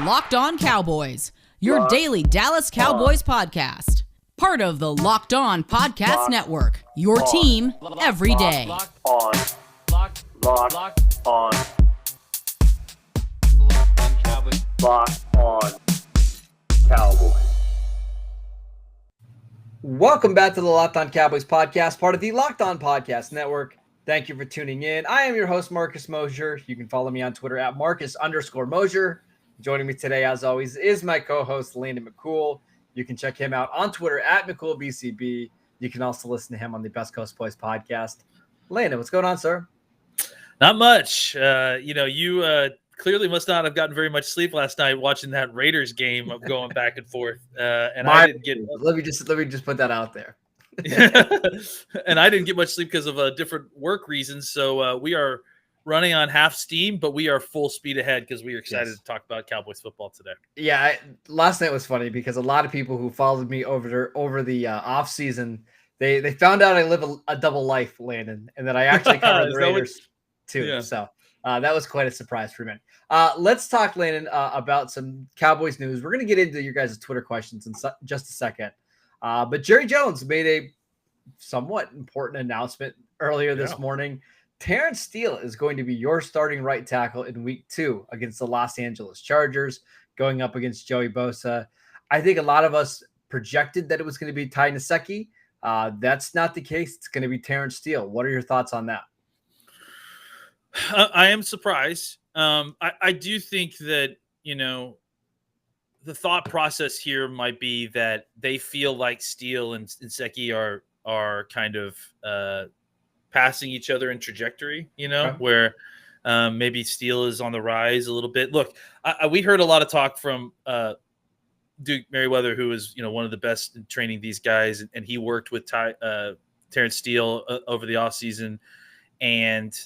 Locked On Cowboys, your daily Dallas Cowboys podcast. Part of the Locked On Podcast Network, your team every day. Locked on Cowboys. Locked on Cowboys. Welcome back to the Locked On Cowboys podcast, part of the Locked On Podcast Network. Thank you for tuning in. I am your host, Marcus Mosher. You can follow me on Twitter at Marcus_Mosher. Joining me today, as always, is my co-host, Landon McCool. You can check him out on Twitter at McCoolBCB. You can also listen to him on the Best Coast Boys podcast. Landon, what's going on, sir? Not much. You clearly must not have gotten very much sleep last night watching that Raiders game of going back and forth. I didn't get. Let me just put that out there. And I didn't get much sleep because of different work reasons. So we are running on half steam, but we are full speed ahead because we are excited to talk about Cowboys football today. Yeah, last night was funny because a lot of people who followed me over the off season, they found out I live a double life, Landon, and that I actually cover the Raiders too. Yeah. So that was quite a surprise for me. Let's talk, Landon, about some Cowboys news. We're going to get into your guys' Twitter questions in just a second. But Jerry Jones made a somewhat important announcement earlier this morning. Terence Steele is going to be your starting right tackle in week 2 against the Los Angeles Chargers, going up against Joey Bosa. I think a lot of us projected that it was going to be Ty Nsekhe. That's not the case. It's going to be Terence Steele. What are your thoughts on that? I am surprised. I do think that, the thought process here might be that they feel like Steele and Nsekhe are kind of passing each other in trajectory, where maybe Steele is on the rise a little bit. Look, we heard a lot of talk from Duke Merriweather, who is, one of the best in training these guys, and he worked with Terence Steele over the offseason, and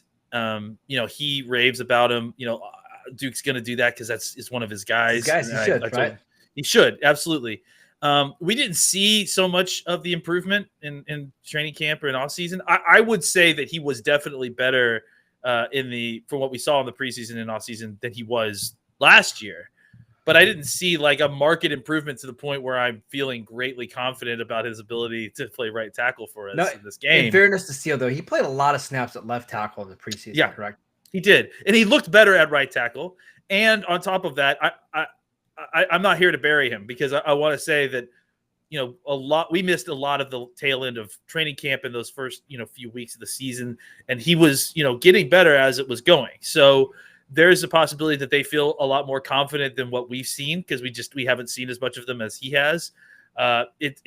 he raves about him. Duke's going to do that because it's one of his guys. He should, absolutely. We didn't see so much of the improvement in training camp or in offseason. I would say that he was definitely better from what we saw in the preseason and offseason than he was last year. But I didn't see like a market improvement to the point where I'm feeling greatly confident about his ability to play right tackle for us in this game. In fairness to Steele, though, he played a lot of snaps at left tackle in the preseason, correct? He did. And he looked better at right tackle. And on top of that, I'm not here to bury him because I want to say that, we missed a lot of the tail end of training camp in those first, few weeks of the season. And he was, getting better as it was going. So there's a possibility that they feel a lot more confident than what we've seen because we haven't seen as much of them as he has. It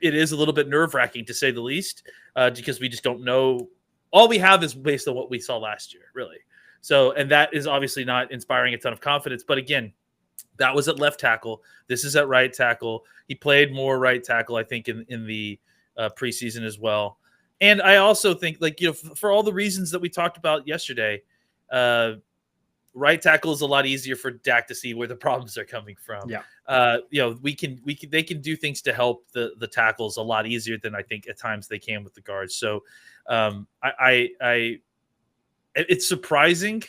is a little bit nerve-wracking to say the least because we just don't know. All we have is based on what we saw last year, really. So, and that is obviously not inspiring a ton of confidence. But again, that was at left tackle. This is at right tackle. He played more right tackle, I think, in the preseason as well. And I also think, for all the reasons that we talked about yesterday, right tackle is a lot easier for Dak to see where the problems are coming from. Yeah. They can do things to help the tackles a lot easier than I think at times they can with the guards. So, it's surprising,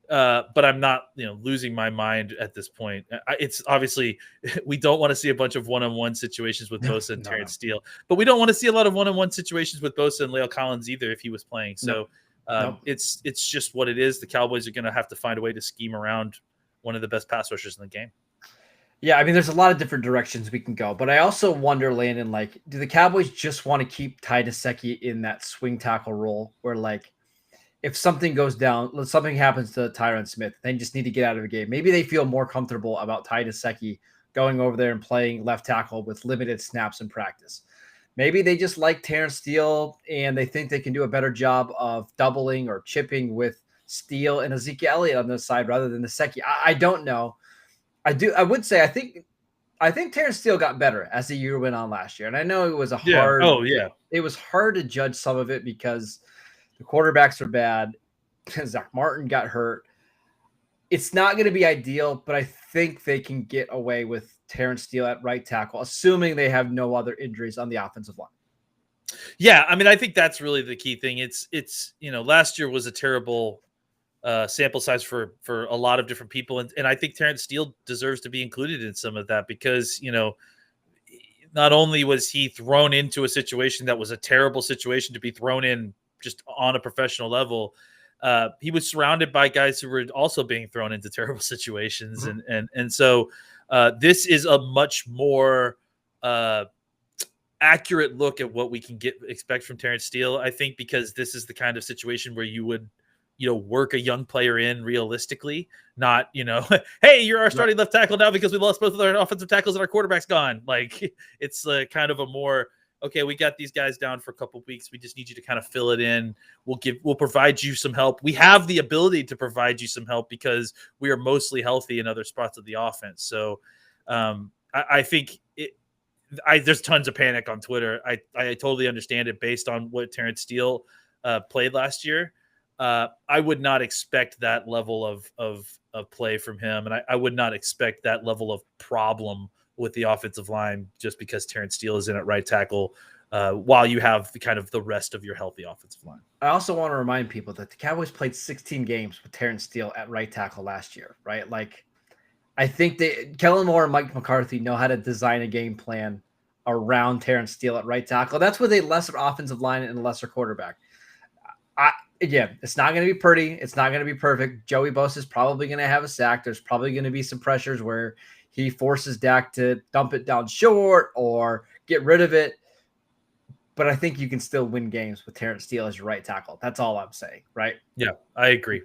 but I'm not, losing my mind at this point. It's obviously we don't want to see a bunch of one-on-one situations with Bosa and Terence Steele, but we don't want to see a lot of one-on-one situations with Bosa and La'el Collins either if he was playing. So it's just what it is. The Cowboys are going to have to find a way to scheme around one of the best pass rushers in the game. Yeah, I mean, there's a lot of different directions we can go, but I also wonder, Landon, do the Cowboys just want to keep Ty Nsekhe in that swing tackle role where, if something goes down, something happens to Tyron Smith, they just need to get out of the game. Maybe they feel more comfortable about Ty Nsekhe going over there and playing left tackle with limited snaps in practice. Maybe they just like Terence Steele and they think they can do a better job of doubling or chipping with Steele and Ezekiel Elliott on this side rather than Nsekhe. I don't know. I would say I think Terence Steele got better as the year went on last year. And I know it was it was hard to judge some of it because the quarterbacks are bad. Zack Martin got hurt. It's not going to be ideal, but I think they can get away with Terence Steele at right tackle, assuming they have no other injuries on the offensive line. Yeah, I mean, I think that's really the key thing. It's last year was a terrible sample size for a lot of different people, and I think Terence Steele deserves to be included in some of that because not only was he thrown into a situation that was a terrible situation to be thrown in just on a professional level, he was surrounded by guys who were also being thrown into terrible situations. Mhm. And so this is a much more accurate look at what we can expect from Terence Steele, I think, because this is the kind of situation where you would, work a young player in realistically, not, hey, you're our starting left tackle now because we lost both of our offensive tackles and our quarterback's gone. Like it's kind of a more, okay, we got these guys down for a couple of weeks. We just need you to kind of fill it in. We'll provide you some help. We have the ability to provide you some help because we are mostly healthy in other spots of the offense. So I think there's tons of panic on Twitter. I totally understand it based on what Terence Steele played last year. I would not expect that level of play from him, and I would not expect that level of problem with the offensive line just because Terence Steele is in at right tackle while you have the rest of your healthy offensive line. I also want to remind people that the Cowboys played 16 games with Terence Steele at right tackle last year, right? Like, I think Kellen Moore and Mike McCarthy know how to design a game plan around Terence Steele at right tackle. That's with a lesser offensive line and a lesser quarterback. Again, it's not going to be pretty. It's not going to be perfect. Joey Bosa is probably going to have a sack. There's probably going to be some pressures where he forces Dak to dump it down short or get rid of it. But I think you can still win games with Terence Steele as your right tackle. That's all I'm saying, right? Yeah, I agree.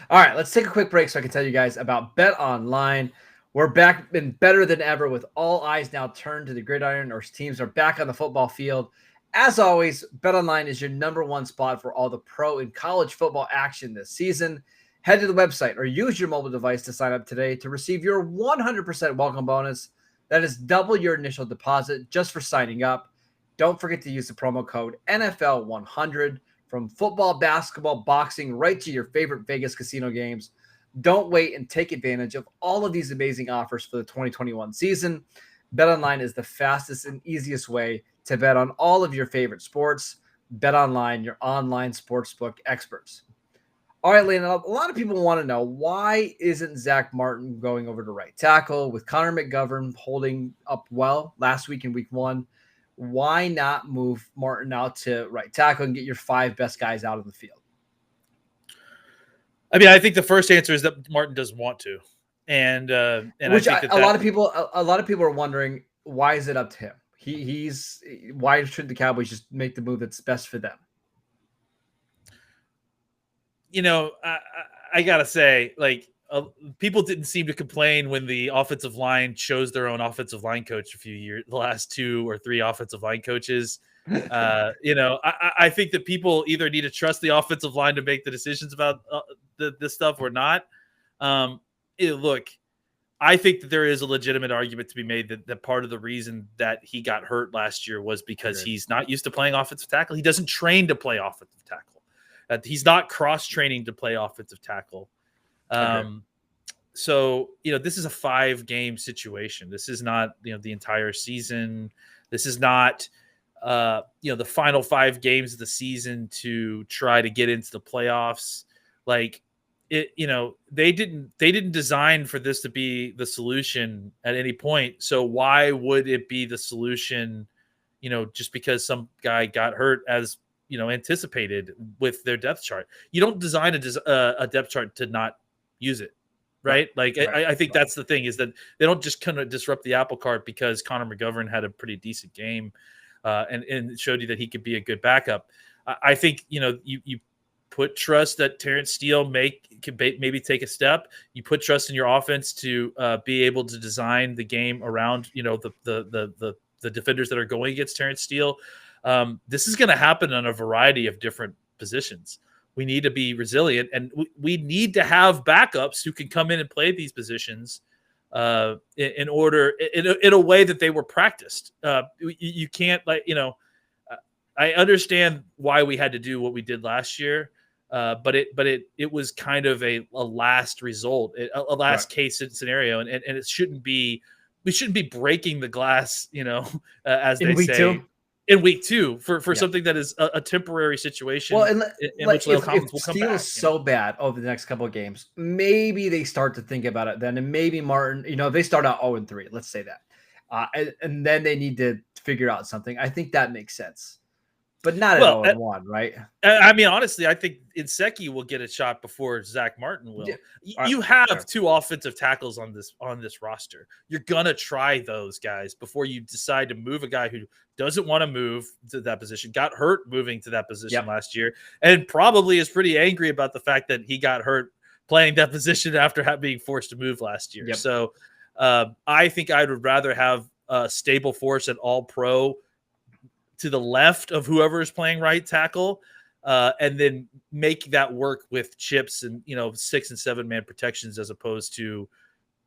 All right, let's take a quick break so I can tell you guys about Bet Online. We're back and better than ever with all eyes now turned to the gridiron. Our teams are back on the football field. As always, BetOnline is your number one spot for all the pro and college football action this season. Head to the website or use your mobile device to sign up today to receive your 100% welcome bonus. That is double your initial deposit just for signing up. Don't forget to use the promo code NFL100 from football, basketball, boxing, right to your favorite Vegas casino games. Don't wait and take advantage of all of these amazing offers for the 2021 season. BetOnline is the fastest and easiest way to bet on all of your favorite sports. BetOnline, your online sportsbook experts. All right, Landon, a lot of people want to know, why isn't Zack Martin going over to right tackle with Connor McGovern holding up well last week in week 1? Why not move Martin out to right tackle and get your 5 best guys out of the field? I mean, I think the first answer is that Martin doesn't want to. And which I think a lot of people are wondering, why is it up to him? Why should the Cowboys just make the move that's best for them? I gotta say, people didn't seem to complain when the offensive line chose their own offensive line coach the last 2 or 3 offensive line coaches. I think that people either need to trust the offensive line to make the decisions about this stuff or not. Look, I think that there is a legitimate argument to be made that part of the reason that he got hurt last year was because he's not used to playing offensive tackle. He doesn't train to play offensive tackle. He's not cross-training to play offensive tackle. So, this is a 5-game situation. This is not, the entire season. This is not, the final 5 games of the season to try to get into the playoffs. They didn't design for this to be the solution at any point. So why would it be the solution, just because some guy got hurt as, anticipated with their depth chart? You don't design a depth chart to not use it. Right. I think that's the thing, is that they don't just kind of disrupt the apple cart because Connor McGovern had a pretty decent game and showed you that he could be a good backup. I think, you put trust that Terence Steele can maybe take a step. You put trust in your offense to be able to design the game around, the defenders that are going against Terence Steele. This is going to happen on a variety of different positions. We need to be resilient, and we need to have backups who can come in and play these positions in a way that they were practiced. You can't I understand why we had to do what we did last year, but it was kind of a last result, a last case scenario, and it shouldn't be. We shouldn't be breaking the glass, as they say. in week 2 for Yeah. something that is a temporary situation. Well, and in which La'el Collins will come Steele back. is so bad over the next couple of games, maybe they start to think about it then, and maybe Martin, they start out 0-3, let's say that, and then they need to figure out something. I think that makes sense, but not at 0-1, right? I mean, honestly, I think Inseki will get a shot before Zack Martin will. Yeah. You have 2 offensive tackles on this roster. You're gonna try those guys before you decide to move a guy who doesn't want to move to that position, got hurt moving to that position last year, and probably is pretty angry about the fact that he got hurt playing that position after being forced to move last year. So I think I would rather have a stable force at all pro to the left of whoever is playing right tackle, and then make that work with chips and 6 and 7 man protections, as opposed to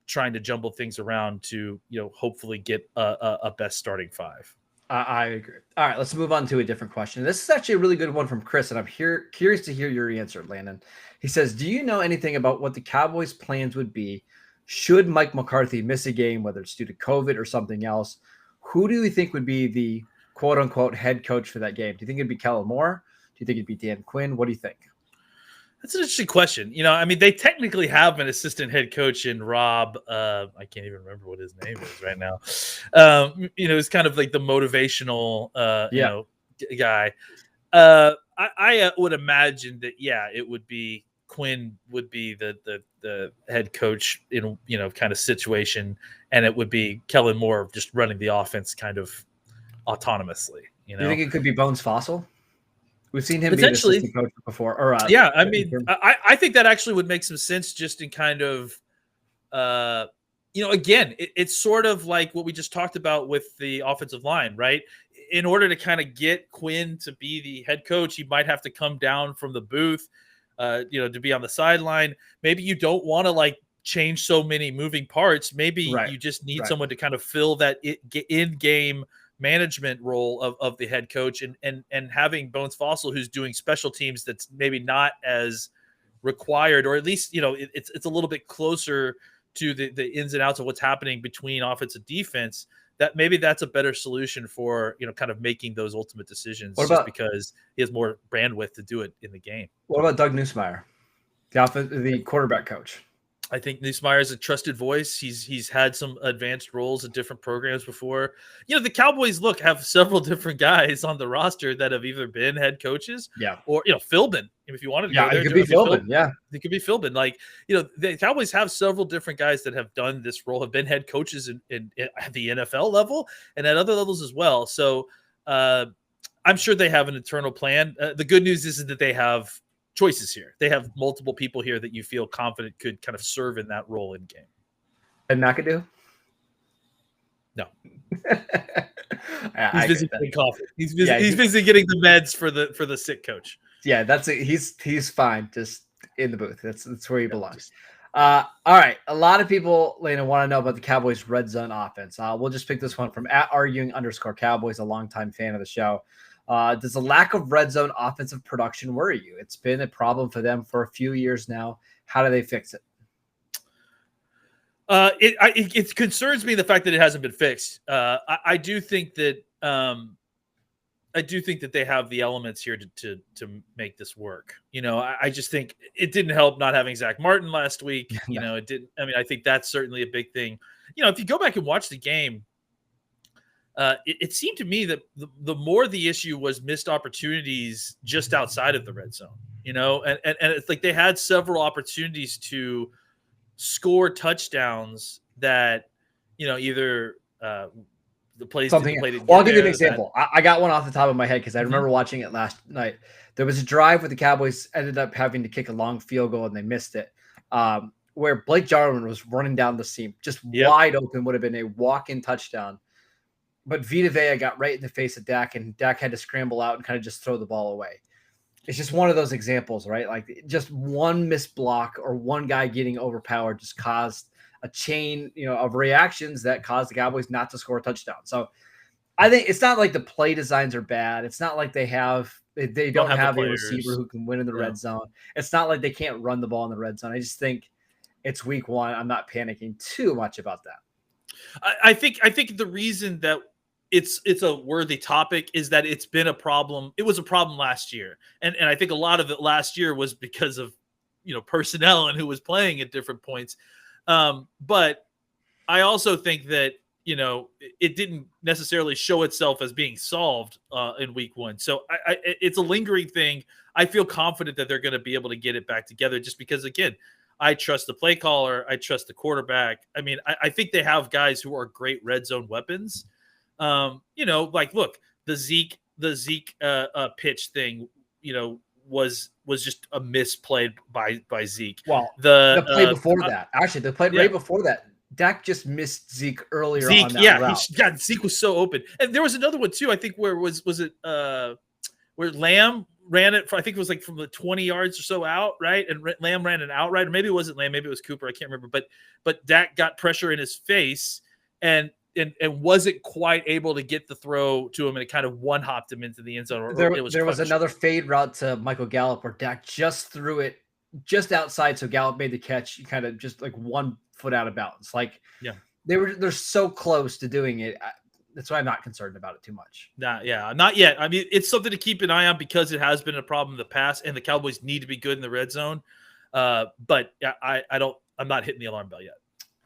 trying to jumble things around to hopefully get a best starting 5. I agree. All right, let's move on to a different question. This is actually a really good one from Chris, and I'm curious to hear your answer, Landon. He says, do you know anything about what the Cowboys' plans would be should Mike McCarthy miss a game, whether it's due to COVID or something else? Who do you think would be the quote-unquote head coach for that game? Do you think it'd be Kellen Moore? Do you think it'd be Dan Quinn? What do you think? That's an interesting question. I mean, they technically have an assistant head coach in Rob. I can't even remember what his name is right now. It's kind of like the motivational, guy. I would imagine that, it would be Quinn would be the head coach in, kind of situation. And it would be Kellen Moore just running the offense kind of autonomously. Do you think it could be Bones Fossil? We've seen him potentially be the assistant coach before. Or I mean, I think that actually would make some sense, just in kind of, again, it's sort of like what we just talked about with the offensive line, right? In order to kind of get Quinn to be the head coach, he might have to come down from the booth, to be on the sideline. Maybe you don't want to change so many moving parts. Maybe you just need someone to kind of fill that in-game management role of the head coach, and having Bones Fossil, who's doing special teams, that's maybe not as required, or at least it's a little bit closer to the ins and outs of what's happening between offense and defense. That maybe that's a better solution for kind of making those ultimate decisions, just because he has more bandwidth to do it in the game. What about Doug Nussmeier, the quarterback coach? I think Nussmeier is a trusted voice. He's had some advanced roles in different programs before. The Cowboys have several different guys on the roster that have either been head coaches, or Philbin. If you wanted to go there, it could be Philbin. Yeah, it could be Philbin. The Cowboys have several different guys that have done this role, have been head coaches at the NFL level and at other levels as well. So I'm sure they have an internal plan. The good news is that they have choices here. They have multiple people here that you feel confident could kind of serve in that role in game. And McAdoo? No. He's busy getting coffee. He's busy getting the meds for the sick coach. Yeah, that's it. He's fine, just in the booth. That's where he belongs. All right. A lot of people, Lena, want to know about the Cowboys' red zone offense. We'll just pick this one from @arguing_Cowboys, a longtime fan of the show. Does the lack of red zone offensive production worry you? It's been a problem for them for a few years now. How do they fix it? It concerns me, the fact that it hasn't been fixed. I do think that they have the elements here to make this work. I just think it didn't help not having Zack Martin last week. It didn't. I mean, I think that's certainly a big thing. If you go back and watch the game, it seemed to me that the more the issue was missed opportunities just outside of the red zone, and it's like they had several opportunities to score touchdowns that, either the plays didn't play together. Well, I'll give you an example. I got one off the top of my head because I remember watching it last night. There was a drive where the Cowboys ended up having to kick a long field goal and they missed it, where Blake Jarwin was running down the seam, just wide open, would have been a walk-in touchdown. But Vita Vea got right in the face of Dak, and Dak had to scramble out and kind of just throw the ball away. It's just one of those examples, right? Like just one missed block or one guy getting overpowered just caused a chain, of reactions that caused the Cowboys not to score a touchdown. So I think it's not like the play designs are bad. It's not like they don't have a receiver who can win in the red zone. It's not like they can't run the ball in the red zone. I just think it's week 1. I'm not panicking too much about that. I think the reason that it's a worthy topic is that it's been a problem. It was a problem last year. And I think a lot of it last year was because of, personnel and who was playing at different points. But I also think that, it didn't necessarily show itself as being solved in week 1. So it's a lingering thing. I feel confident that they're going to be able to get it back together just because, again, I trust the play caller. I trust the quarterback. I mean, I think they have guys who are great red zone weapons. Look, the Zeke pitch thing, was just a misplay by Zeke. Well, the play before that, actually, the play right before that, Dak just missed Zeke earlier on that route. Zeke was so open. And there was another one too, I think, where was it where Lamb ran it for, I think it was like from the 20 yards or so out, right? And Lamb ran an outright, or maybe it wasn't Lamb, maybe it was Cooper, I can't remember. But Dak got pressure in his face and wasn't quite able to get the throw to him, and it kind of one-hopped him into the end zone. There was another fade route to Michael Gallup where Dak just threw it just outside, so Gallup made the catch, kind of just like 1 foot out of bounds. Like, they're so close to doing it. That's why I'm not concerned about it too much. Not yet. I mean, it's something to keep an eye on because it has been a problem in the past, and the Cowboys need to be good in the red zone. But I'm not hitting the alarm bell yet.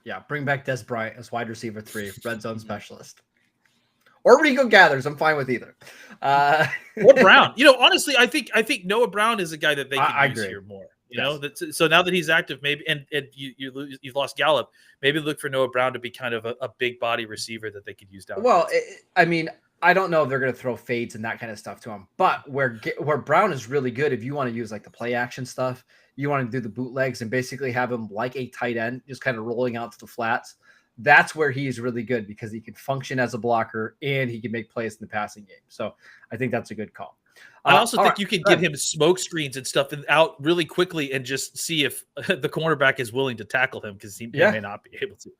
Yeah, bring back Des Bryant as wide receiver 3, red zone specialist. Or Rico Gathers. I'm fine with either. Or Brown. Honestly, I think Noah Brown is a guy that they can use here more. So now that he's active, maybe and you've lost Gallup, maybe look for Noah Brown to be kind of a big body receiver that they could use down. Well, I mean, I don't know if they're going to throw fades and that kind of stuff to him, but where Brown is really good, if you want to use like the play action stuff, you want to do the bootlegs and basically have him like a tight end, just kind of rolling out to the flats. That's where he's really good because he can function as a blocker and he can make plays in the passing game. So I think that's a good call. I also think you can give him smoke screens and stuff out really quickly and just see if the cornerback is willing to tackle him because he may not be able to.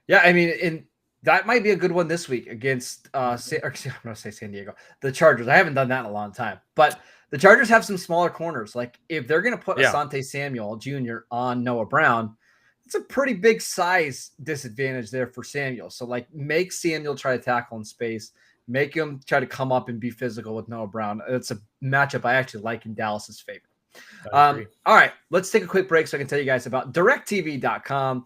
Yeah, I mean, that might be a good one this week against I'm going to say San Diego, the Chargers. I haven't done that in a long time, but the Chargers have some smaller corners. Like if they're going to put Asante Samuel Jr. on Noah Brown, it's a pretty big size disadvantage there for Samuel. So like make Samuel try to tackle in space. Make him try to come up and be physical with Noah Brown. It's a matchup I actually like in Dallas's favor. All right, let's take a quick break so I can tell you guys about DirecTV.com.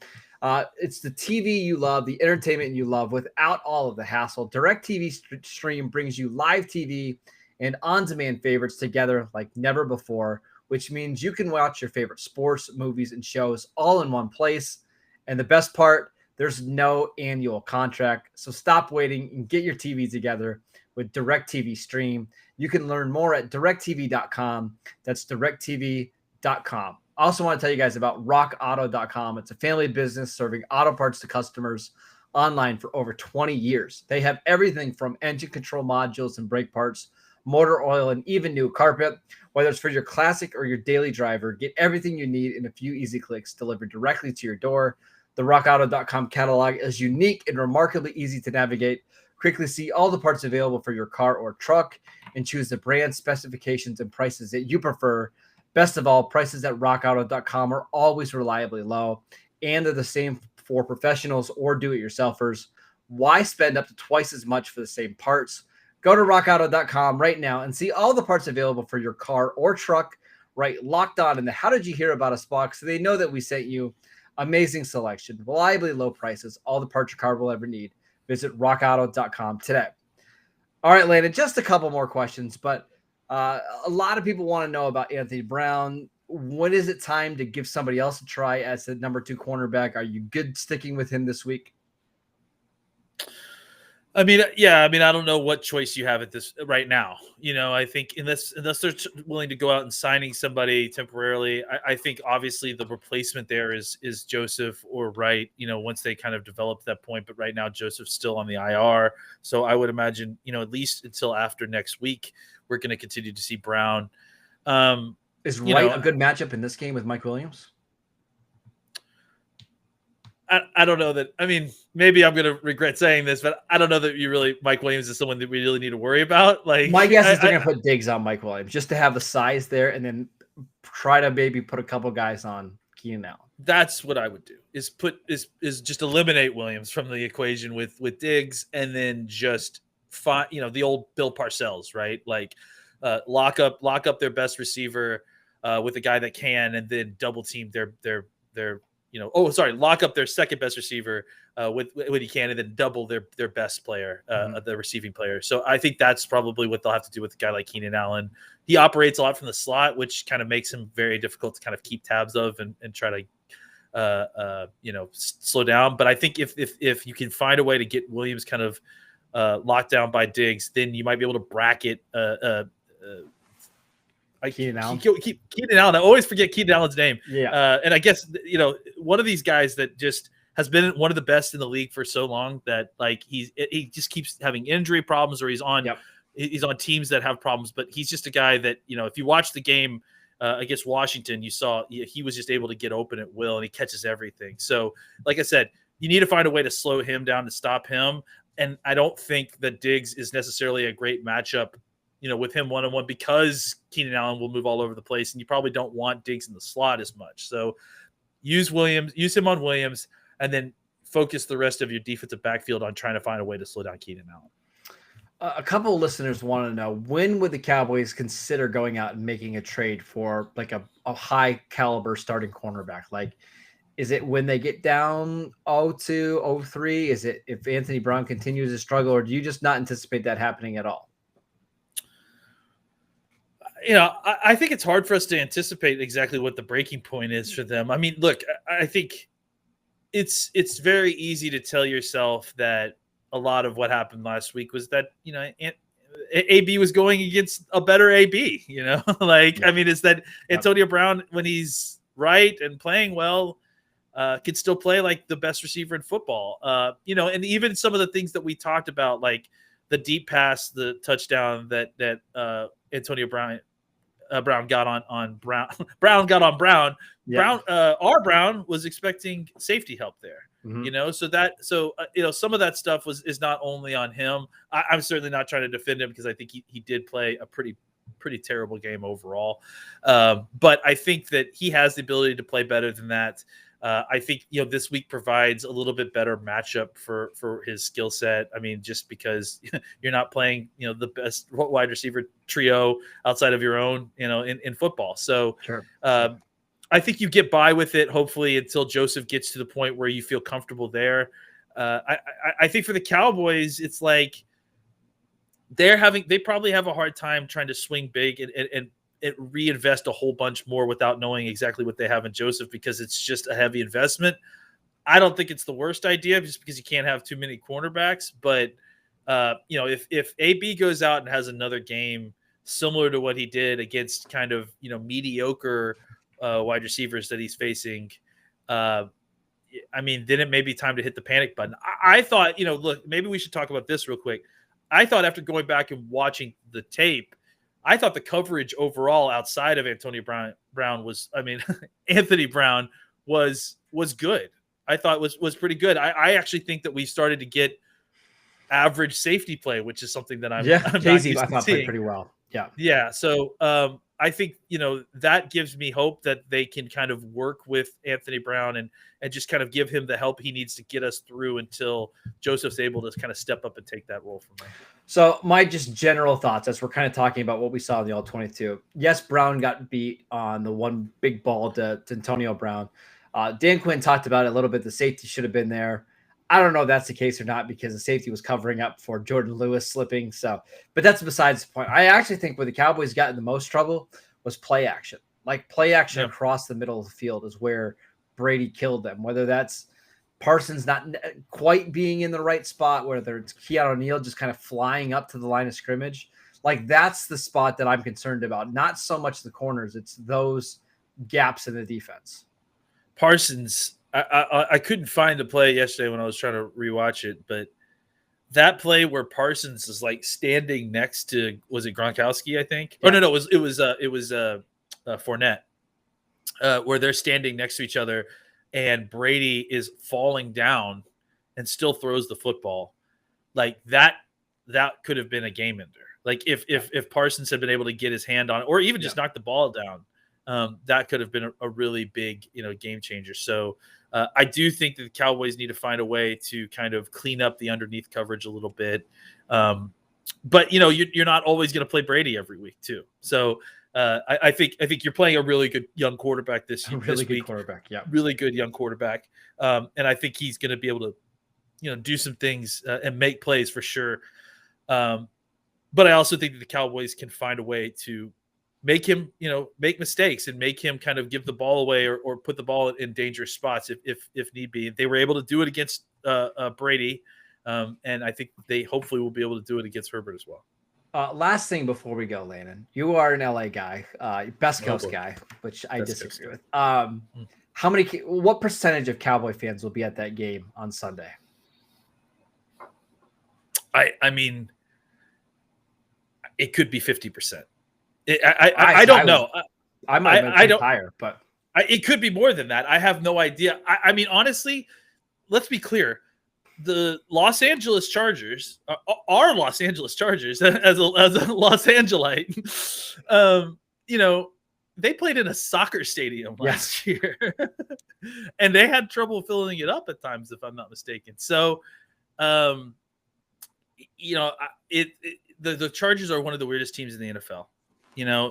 It's the TV you love, the entertainment you love without all of the hassle. DirecTV Stream brings you live TV and on-demand favorites together like never before, which means you can watch your favorite sports, movies, and shows all in one place. And the best part, there's no annual contract, so stop waiting and get your TV together with DirecTV Stream. You can learn more at DirecTV.com. That's DirecTV.com. I also want to tell you guys about RockAuto.com. It's a family business serving auto parts to customers online for over 20 years. They have everything from engine control modules and brake parts, motor oil, and even new carpet. Whether it's for your classic or your daily driver, get everything you need in a few easy clicks delivered directly to your door. The RockAuto.com catalog is unique and remarkably easy to navigate. Quickly see all the parts available for your car or truck and choose the brand, specifications, and prices that you prefer. Best of all, prices at RockAuto.com are always reliably low, and they're the same for professionals or do-it-yourselfers. Why spend up to twice as much for the same parts? Go to RockAuto.com right now and see all the parts available for your car or truck. Right, locked on in the How Did You Hear About Us box so they know that we sent you. Amazing selection, reliably low prices, all the parts your car will ever need. Visit rockauto.com today. All right, Landon, just a couple more questions, but a lot of people want to know about Anthony Brown. When is it time to give somebody else a try as the number 2 cornerback? Are you good sticking with him this week? I mean, I don't know what choice you have at this right now. I think unless they're willing to go out and signing somebody temporarily, I think obviously the replacement there is Joseph or Wright, once they kind of develop that point. But right now, Joseph's still on the IR. So I would imagine, at least until after next week, we're going to continue to see Brown. Is Wright a good matchup in this game with Mike Williams? I don't know that. I mean, maybe I'm going to regret saying this, but I don't know that Mike Williams is someone that we really need to worry about. Like, my guess is they're going to put Diggs on Mike Williams just to have the size there, and then try to maybe put a couple guys on Keenan Allen. That's what I would do. Is just eliminate Williams from the equation with Diggs, and then just find the old Bill Parcells, right? Like lock up their best receiver with a guy that can, and then double team their lock up their second best receiver with when he can, and then double their best player, the receiving player. So I think that's probably what they'll have to do with a guy like Keenan Allen. He operates a lot from the slot, which kind of makes him very difficult to kind of keep tabs of and try to slow down. But I think if you can find a way to get Williams kind of locked down by Diggs, then you might be able to bracket Keenan Allen. Keenan Allen. I always forget Keenan Allen's name. Yeah. And I guess one of these guys that just has been one of the best in the league for so long that like he just keeps having injury problems, or he's on teams that have problems. But he's just a guy that if you watch the game against Washington, you saw he was just able to get open at will, and he catches everything. So, like I said, you need to find a way to slow him down to stop him. And I don't think that Diggs is necessarily a great matchup, with him one-on-one, because Keenan Allen will move all over the place, and you probably don't want Diggs in the slot as much. So use him on Williams, and then focus the rest of your defensive backfield on trying to find a way to slow down Keenan Allen. A couple of listeners want to know, when would the Cowboys consider going out and making a trade for like a high caliber starting cornerback? Like, is it when they get down 0-2, 0-3? Is it if Anthony Brown continues to struggle, or do you just not anticipate that happening at all? I think it's hard for us to anticipate exactly what the breaking point is for them. I mean, look, I think it's very easy to tell yourself that a lot of what happened last week was that, AB was going against a better AB, I mean, it's that Antonio Brown, when he's right and playing well, could still play like the best receiver in football. And even some of the things that we talked about, like the deep pass, the touchdown that Antonio Brown got on Brown. Brown got on Brown. Yeah. Brown was expecting safety help there. So some of that stuff is not only on him. I'm certainly not trying to defend him, because I think he did play a pretty terrible game overall. But I think that he has the ability to play better than that. I think this week provides a little bit better matchup for his skill set. I mean, just because you're not playing the best wide receiver trio outside of your own in football. So sure. I think you get by with it, hopefully, until Joseph gets to the point where you feel comfortable there. I think for the Cowboys, it's like they probably have a hard time trying to swing big and reinvest a whole bunch more without knowing exactly what they have in Joseph, because it's just a heavy investment. I don't think it's the worst idea, just because you can't have too many cornerbacks. But if AB goes out and has another game similar to what he did against kind of mediocre wide receivers that he's facing, I mean, then it may be time to hit the panic button. I thought, look, maybe we should talk about this real quick. I thought after going back and watching the tape, I thought the coverage overall outside of Antonio Brown was, Anthony Brown was good. I thought was pretty good. I actually think that we started to get average safety play, which is something that I'm Casey, I thought played pretty well. Yeah. So I think that gives me hope that they can kind of work with Anthony Brown and just kind of give him the help he needs to get us through until Joseph's able to kind of step up and take that role from him. So my just general thoughts, as we're kind of talking about what we saw in the All-22. Yes, Brown got beat on the one big ball to Antonio Brown. Dan Quinn talked about it a little bit. The safety should have been there. I don't know if that's the case or not, because the safety was covering up for Jordan Lewis slipping. So, but that's besides the point. I actually think where the Cowboys got in the most trouble was play action. Like play action across the middle of the field is where Brady killed them. Whether that's Parsons not quite being in the right spot, whether it's Keanu O'Neal just kind of flying up to the line of scrimmage. Like that's the spot that I'm concerned about. Not so much the corners. It's those gaps in the defense. Parsons, I couldn't find the play yesterday when I was trying to rewatch it, but that play where Parsons is like standing next to, was it Gronkowski? I think. Yeah. Oh no, it was Fournette, where they're standing next to each other, and Brady is falling down and still throws the football. Like that could have been a game ender. Like if Parsons had been able to get his hand on it, or even just knock the ball down, that could have been a really big, game changer. So I do think that the Cowboys need to find a way to kind of clean up the underneath coverage a little bit. But you're not always going to play Brady every week too. So I think you're playing a really good young quarterback this week. Quarterback, yeah, really good young quarterback, and I think he's going to be able to, do some things and make plays for sure. But I also think that the Cowboys can find a way to make him, make mistakes and make him kind of give the ball away or put the ball in dangerous spots if need be. They were able to do it against Brady, and I think they hopefully will be able to do it against Herbert as well. Last thing before we go, Landon, you are an LA guy, Best Coast guy, which I disagree with. What percentage of Cowboy fans will be at that game on Sunday? I mean, it could be 50%. I don't know. I might have been higher, but it could be more than that. I have no idea. I mean, honestly, let's be clear. The Los Angeles Chargers are Los Angeles Chargers as a Los Angelite. They played in a soccer stadium last year, and they had trouble filling it up at times, if I'm not mistaken. So, the Chargers are one of the weirdest teams in the NFL.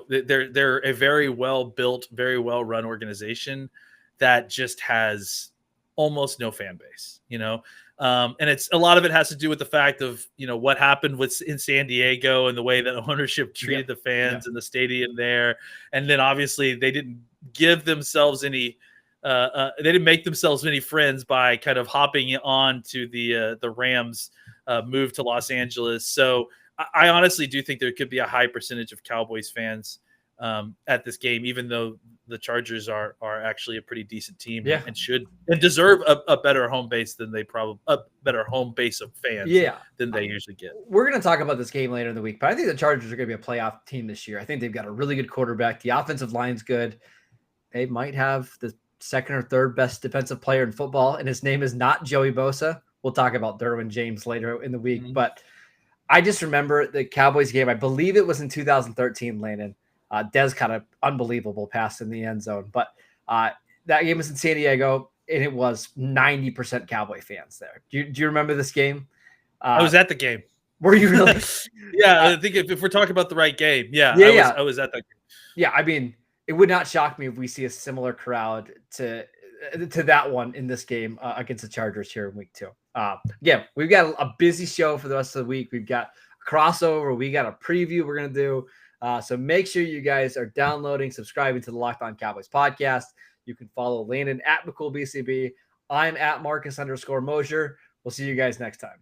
They're a very well built, very well run organization that just has almost no fan base. And it's a lot of it has to do with the fact of what happened in San Diego and the way that ownership treated the fans in the stadium there, and then obviously they didn't give themselves any. They didn't make themselves many friends by kind of hopping on to the Rams move to Los Angeles. So I honestly do think there could be a high percentage of Cowboys fans at this game, even though the Chargers are actually a pretty decent team and deserve a better home base than a better home base of fans than they usually get. We're going to talk about this game later in the week, but I think the Chargers are going to be a playoff team this year. I think they've got a really good quarterback. The offensive line's good. They might have the second or third best defensive player in football, and his name is not Joey Bosa. We'll talk about Derwin James later in the week, but I just remember the Cowboys game. I believe it was in 2013, Landon. Dez caught an unbelievable pass in the end zone, but that game was in San Diego, and it was 90% Cowboy fans there. Do you remember this game? I was at the game. Were you really? Yeah, I think if we're talking about the right game, I was at that game. Yeah, I mean, it would not shock me if we see a similar crowd to that one in this game against the Chargers here in week 2. We've got a busy show for the rest of the week. We've got a crossover. We got a preview we're going to do. So make sure you guys are downloading, subscribing to the Locked On Cowboys podcast. You can follow Landon at McCool BCB. I'm at Marcus _Mosher. We'll see you guys next time.